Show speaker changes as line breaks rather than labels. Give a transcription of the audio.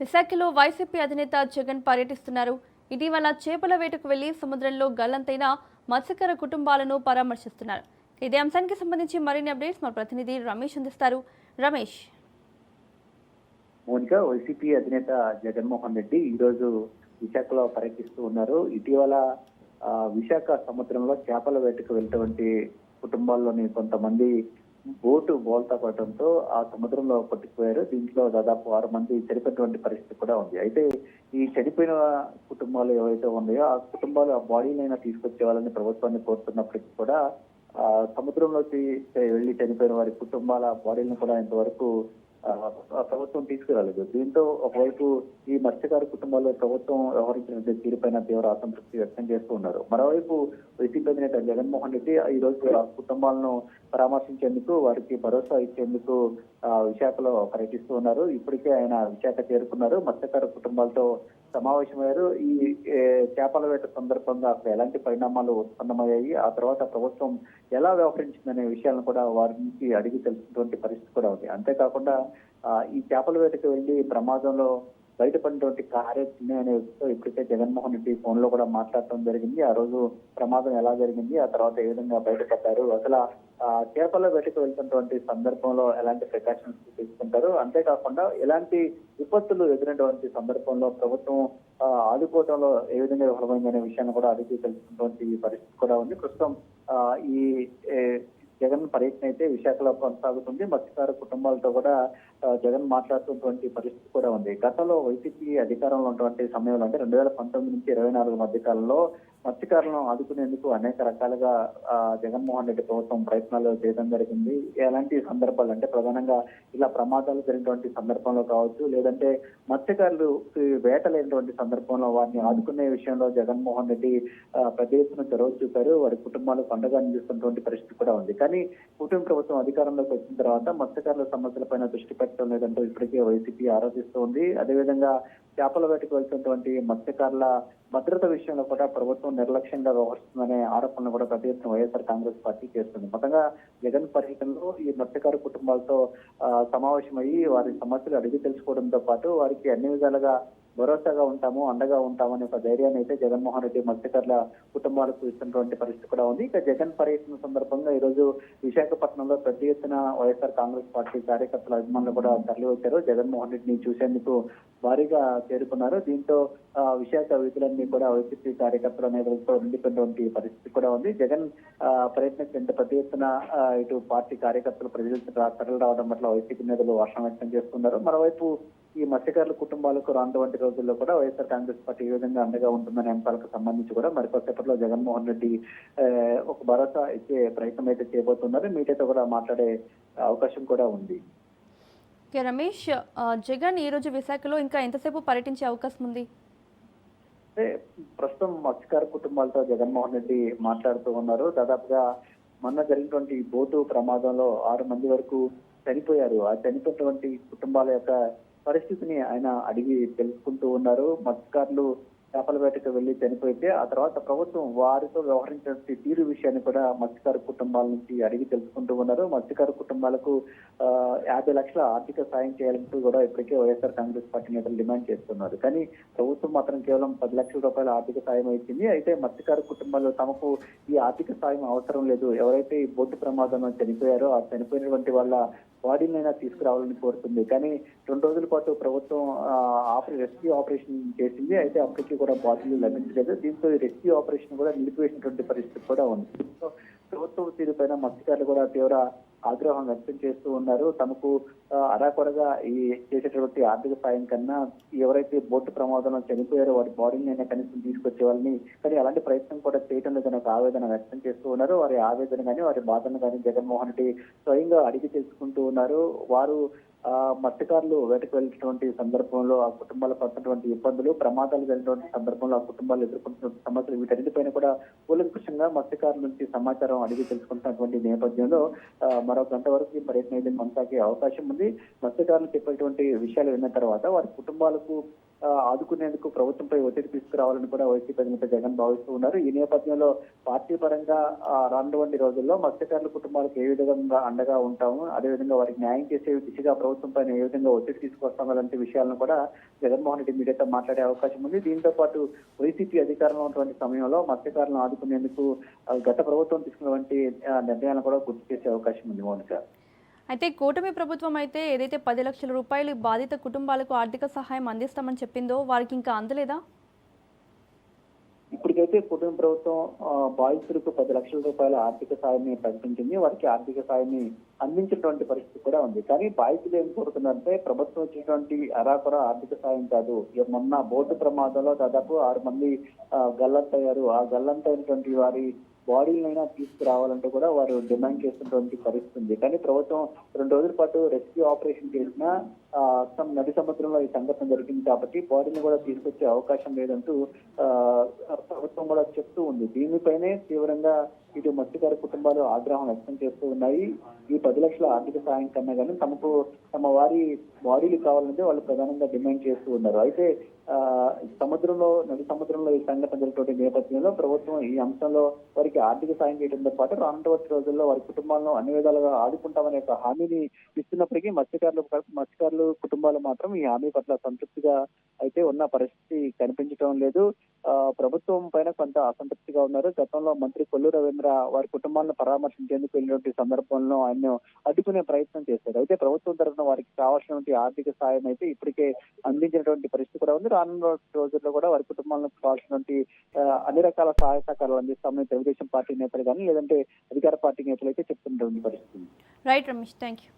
విశాఖలో వైసీపీ అధినేత జగన్ పర్యటిస్తున్నారు. ఇటీవల చేపల వేటకు వెళ్లి సముద్రంలో గల్లంతైన మత్స్యకార కుటుంబాలను పరామర్శిస్తున్నారు. ఇదే అంశానికి సంబంధించి మరిన్ని అప్డేట్స్ మా ప్రతినిధి రమేష్ అందిస్తారు. రమేష్.
మౌనిక, వైసీపీ అధినేత జగన్మోహన్ రెడ్డి ఈ రోజు విశాఖలో పర్యటిస్తూ ఉన్నారు. ఇటీవల విశాఖ సముద్రంలో చేపల వేటకు వెళ్ళినటువంటి కుటుంబాల్లోని కొంతమంది బోటు బోల్తా పడటంతో ఆ సముద్రంలో కొట్టుకుపోయారు. దీంట్లో దాదాపు 6 మంది చనిపోయినటువంటి పరిస్థితి కూడా ఉంది. అయితే ఈ చనిపోయిన కుటుంబాలు ఏవైతే ఉన్నాయో ఆ కుటుంబాలు ఆ బాడీనైనా తీసుకొచ్చేవాళ్ళని ప్రభుత్వాన్ని కోరుతున్నప్పటికీ కూడా సముద్రంలోకి వెళ్లి చనిపోయిన వారి కుటుంబాల బాడీలను కూడా ఇంతవరకు ప్రభుత్వం తీసుకురాలేదు. దీంతో ఒకవైపు ఈ మత్స్యకార కుటుంబాల్లో ప్రభుత్వం వ్యవహరించిన తీరుపైన తీవ్ర అసంతృప్తి వ్యక్తం చేస్తూ ఉన్నారు. మరోవైపు వైసీపీ అధినేత జగన్మోహన్ రెడ్డి ఈ రోజు ఆ కుటుంబాలను పరామర్శించేందుకు, వారికి భరోసా ఇచ్చేందుకు విశాఖలో పర్యటిస్తూ ఉన్నారు. ఇప్పటికే ఆయన విశాఖ చేరుకున్నారు. మత్స్యకార కుటుంబాలతో సమావేశమయ్యారు. ఈ చేపల వేట సందర్భంగా అక్కడ ఎలాంటి పరిణామాలు ఉత్పన్నమయ్యాయి, ఆ తర్వాత ప్రభుత్వం ఎలా వ్యవహరించిందనే విషయాలను కూడా వారి నుంచి అడిగి తెలుసుకున్నటువంటి పరిస్థితి కూడా ఉంది. అంతేకాకుండా ఈ చేపల వేటకు వెళ్లి ప్రమాదంలో బయటపడినటువంటి కార్యాచరణ ఇప్పటికే జగన్మోహన్ రెడ్డి ఫోన్ లో కూడా మాట్లాడటం జరిగింది. ఆ రోజు ప్రమాదం ఎలా జరిగింది, ఆ తర్వాత ఏ విధంగా బయటపడ్డారు, అసలు చేపల వేటకు వెళ్తున్నటువంటి సందర్భంలో ఎలాంటి ప్రికాషన్స్ తీసుకుంటారు, అంతేకాకుండా ఎలాంటి విపత్తులు ఎదురైనటువంటి సందర్భంలో ప్రభుత్వం ఆదుకోవడంలో ఏ విధంగా విఫలమైందనే విషయాన్ని కూడా అడిగి తెలుసుకున్నటువంటి పరిస్థితి కూడా ఉంది. ప్రస్తుతం ఈ జగన్ పర్యటన అయితే విశాఖలో కొనసాగుతుంది. మత్స్యకార కుటుంబాలతో కూడా జగన్ మాట్లాడుతున్నటువంటి పరిస్థితి కూడా ఉంది. గతంలో వైసీపీ అధికారంలో ఉన్నటువంటి సమయంలో అంటే 2019 నుంచి 2024 మధ్య కాలంలో మత్స్యకారులను ఆదుకునేందుకు అనేక రకాలుగా జగన్మోహన్ రెడ్డి ప్రభుత్వం ప్రయత్నాలు చేయడం జరిగింది. ఎలాంటి సందర్భాలు అంటే ప్రధానంగా ఇలా ప్రమాదాలు జరిగినటువంటి సందర్భంలో కావచ్చు, లేదంటే మత్స్యకారులు వేటలేనటువంటి సందర్భంలో వారిని ఆదుకునే విషయంలో జగన్మోహన్ రెడ్డి పెద్ద ఎత్తున చొరవ చూపారు. వారి కుటుంబాలకు అండగా నిలుస్తున్నటువంటి పరిస్థితి కూడా ఉంది. కానీ కూటమి ప్రభుత్వం అధికారంలోకి వచ్చిన తర్వాత మత్స్యకారుల సమస్యలపైన దృష్టి పెట్టడం లేదంటూ ఇప్పటికే వైసీపీ ఆరోపిస్తూ ఉంది. అదేవిధంగా చేపల వేటకు వెళ్తున్నటువంటి మత్స్యకారుల భద్రత విషయంలో కూడా ప్రభుత్వం నిర్లక్ష్యంగా వ్యవహరిస్తుందనే ఆరోపణలు కూడా పెద్ద ఎత్తున వైఎస్ఆర్ కాంగ్రెస్ పార్టీ చేస్తుంది. మొత్తంగా జగన్ పర్యటనలో ఈ మత్స్యకార కుటుంబాలతో సమావేశమయ్యి వారి సమస్యలు అడిగి తెలుసుకోవడంతో పాటు వారికి అన్ని విధాలుగా భరోసాగా ఉంటాము, అండగా ఉంటామనే ఒక ధైర్యాన్ని అయితే జగన్మోహన్ రెడ్డి మత్స్యకారుల కుటుంబాలకు ఇస్తున్నటువంటి పరిస్థితి కూడా ఉంది. ఇక జగన్ పర్యటన సందర్భంగా ఈ రోజు విశాఖపట్నంలో పెద్ద ఎత్తున వైఎస్ఆర్ కాంగ్రెస్ పార్టీ కార్యకర్తల అభిమానులు కూడా తరలి వచ్చారు. జగన్మోహన్ రెడ్డిని చూసేందుకు భారీగా చేరుకున్నారు. దీంతో విశాఖ వీధులన్నీ కూడా వైసీపీ కార్యకర్తల నేతలతో నిండిపోయినటువంటి పరిస్థితి కూడా ఉంది. జగన్ పర్యటనకు ఇంత పెద్ద ఎత్తున ఇటు పార్టీ కార్యకర్తలు ప్రజలు తరలి రావడం పట్ల వైసీపీ నేతలు హర్షం వ్యక్తం చేస్తున్నారు. మరోవైపు ఈ మత్స్యకారుల కుటుంబాలకు రానటువంటి రోజుల్లో కూడా వైఎస్ఆర్ కాంగ్రెస్ పార్టీ ఏ విధంగా అండగా ఉంటుందనే అంశాలకు సంబంధించి కూడా మరికొద్దిసేపట్లో జగన్మోహన్ రెడ్డి ఒక భరోసా ఇచ్చే ప్రయత్నం అయితే చేయబోతున్నారు. మీడియాతో కూడా మాట్లాడే అవకాశం కూడా ఉంది.
రమేష్, జగన్ ఈ రోజు విశాఖలో ఇంకా ఎంతసేపు పర్యటించే అవకాశం ఉంది?
ప్రస్తుతం మత్స్యకార కుటుంబాలతో జగన్మోహన్ రెడ్డి మాట్లాడుతూ ఉన్నారు. దాదాపుగా మొన్న జరిగినటువంటి బోటు ప్రమాదంలో 6 మంది వరకు చనిపోయారు. ఆ చనిపోయినటువంటి కుటుంబాల యొక్క పరిస్థితిని ఆయన అడిగి తెలుసుకుంటూ ఉన్నారు. మత్స్యకారులు చేపల వేటకు వెళ్లి చనిపోతే ఆ తర్వాత ప్రభుత్వం వారితో వ్యవహరించిన తీరు విషయాన్ని కూడా మత్స్యకార కుటుంబాల నుంచి అడిగి తెలుసుకుంటూ ఉన్నారు. మత్స్యకార కుటుంబాలకు 50 లక్షల ఆర్థిక సాయం చేయాలంటూ కూడా ఇప్పటికే వైఎస్ఆర్ కాంగ్రెస్ పార్టీ నేతలు డిమాండ్ చేస్తున్నారు. కానీ ప్రభుత్వం మాత్రం కేవలం 10 లక్షల రూపాయల ఆర్థిక సాయం ఇచ్చింది. అయితే మత్స్యకార కుటుంబాలు తమకు ఈ ఆర్థిక సాయం అవసరం లేదు, ఎవరైతే ఈ బోటు ప్రమాదంలో చనిపోయారో ఆ చనిపోయినటువంటి వాళ్ళ బాడీనైనా తీసుకురావాలని కోరుతుంది. కానీ 2 రోజుల పాటు ప్రభుత్వం రెస్క్యూ ఆపరేషన్ చేసింది. అయితే అప్పటికీ కూడా బాడీలు లభించలేదు. దీంతో ఈ రెస్క్యూ ఆపరేషన్ కూడా నిలిపివేసినటువంటి పరిస్థితి కూడా ఉంది. దీంతో ప్రభుత్వం తీరుపైన మత్స్యకారులు కూడా తీవ్ర ఆగ్రహం వ్యక్తం చేస్తూ ఉన్నారు. తమకు అరాకొరగా ఈ చేసేటటువంటి ఆర్థిక సాయం కన్నా ఎవరైతే బోటు ప్రమాదంలో చనిపోయారో వారి బాడీని అయినా కనీసం తీసుకొచ్చే వాళ్ళని, కానీ అలాంటి ప్రయత్నం కూడా చేయడం లేదని ఒక ఆవేదన వ్యక్తం చేస్తూ ఉన్నారు. వారి ఆవేదన కానీ వారి బాధను కానీ జగన్మోహన్ రెడ్డి స్వయంగా అడిగి తెలుసుకుంటూ ఉన్నారు. వారు మత్స్యకారులు వేటకు వెళ్ళినటువంటి సందర్భంలో ఆ కుటుంబాలు పడుతున్నటువంటి ఇబ్బందులు, ప్రమాదాలు జరిగినటువంటి సందర్భంలో ఆ కుటుంబాలు ఎదుర్కొంటున్న సమస్యలు వీటన్నిటిపైన కూడా కూలంకుషంగా మత్స్యకారుల నుంచి సమాచారం అడిగి తెలుసుకుంటున్నటువంటి నేపథ్యంలో మరో గంట వరకు ఈ పర్యటన అయితే కొనసాగే అవకాశం ఉంది. మత్స్యకారులు చెప్పేటువంటి విషయాలు విన్న తర్వాత వారి కుటుంబాలకు ఆదుకునేందుకు ప్రభుత్వంపై ఒత్తిడి తీసుకురావాలని కూడా వైసీపీ అధినేత జగన్ భావిస్తూ ఉన్నారు. ఈ నేపథ్యంలో పార్టీ పరంగా రానున్నటువంటి రోజుల్లో మత్స్యకారుల కుటుంబాలకు ఏ విధంగా అండగా ఉంటాము, అదేవిధంగా వారికి న్యాయం చేసే దిశగా ప్రభుత్వం పైన ఏ విధంగా ఒత్తిడి తీసుకొస్తాం అలాంటి విషయాలను కూడా జగన్మోహన్ రెడ్డి మీడియాతో మాట్లాడే అవకాశం ఉంది. దీంతో పాటు వైసీపీ అధికారంలో ఉన్నటువంటి సమయంలో మత్స్యకారులను ఆదుకునేందుకు గత ప్రభుత్వం తీసుకున్నటువంటి నిర్ణయాలను కూడా గుర్తు చేసే అవకాశం ఉంది మౌనిక.
అయితే కూటమి ప్రభుత్వం అయితే ఏదైతే 10 లక్షల రూపాయలు బాధిత కుటుంబాలకు ఆర్థిక సహాయం అందిస్తామని చెప్పిందో వారికి ఇంకా అందలేదా?
ఇప్పటికైతే కుటుంబ ప్రభుత్వం బాధితులకు 10 లక్షల రూపాయల ఆర్థిక సాయాన్ని ప్రకటించింది. వారికి ఆర్థిక సాయాన్ని అందించినటువంటి పరిస్థితి కూడా ఉంది. కానీ బాధితులు ఏం కోరుతున్నారంటే ప్రభుత్వం ఇచ్చినటువంటి అరాకొర ఆర్థిక సాయం కాదు. మొన్న బోటు ప్రమాదంలో దాదాపు 6 మంది గల్లంతయ్యారు. ఆ గల్లంతైనటువంటి వారి బాడీలైనా తీసుకురావాలంటూ కూడా వారు డిమాండ్ చేస్తున్నటువంటి పరిస్థితి ఉంది. కానీ ప్రభుత్వం 2 రోజుల పాటు రెస్క్యూ ఆపరేషన్ చేసినా నది సముద్రంలో ఈ సంఘటన జరిగింది కాబట్టి బాడీని కూడా తీసుకొచ్చే అవకాశం లేదంటూ ప్రభుత్వం కూడా చెప్తూ ఉంది. దీనిపైనే తీవ్రంగా ఇటు మత్స్యకార కుటుంబాలు ఆగ్రహం వ్యక్తం చేస్తూ ఉన్నాయి. ఈ 10 లక్షల ఆర్థిక సాయం కన్నా కానీ తమ వారి బాడీలు కావాలంటే వాళ్ళు ప్రధానంగా డిమాండ్ చేస్తూ ఉన్నారు. అయితే నది సముద్రంలో ఈ సంఘటన జరిగినటువంటి నేపథ్యంలో ప్రభుత్వం ఈ అంశంలో వారికి ఆర్థిక సాయం చేయడంతో పాటు రానున్నటువంటి రోజుల్లో వారి కుటుంబాలను అన్ని విధాలుగా ఆదుకుంటామనే ఒక హామీని ఇస్తున్నప్పటికీ మత్స్యకారులు కుటుంబాలు మాత్రం ఈ హామీ పట్ల సంతృప్తిగా అయితే ఉన్న పరిస్థితి కనిపించడం లేదు. ప్రభుత్వం పైన కొంత అసంతృప్తిగా ఉన్నారు. గతంలో మంత్రి కొల్లు రవీంద్ర వారి కుటుంబాలను పరామర్శించేందుకు వెళ్ళినటువంటి సందర్భంలో ఆయన అడ్డుకునే ప్రయత్నం చేశారు. అయితే ప్రభుత్వం తరఫున వారికి కావాల్సినటువంటి ఆర్థిక సాయం అయితే ఇప్పటికే అందించినటువంటి పరిస్థితి కూడా ఉంది. రానున్న రోజుల్లో కూడా వారి కుటుంబాలకు కావాల్సినటువంటి అన్ని రకాల సహాయ సహకారాలు అందిస్తామని తెలుగుదేశం పార్టీ నేతలు కానీ లేదంటే అధికార పార్టీ నేతలు అయితే చెప్తున్నటువంటి పరిస్థితి.
Right Ramesh, thank you.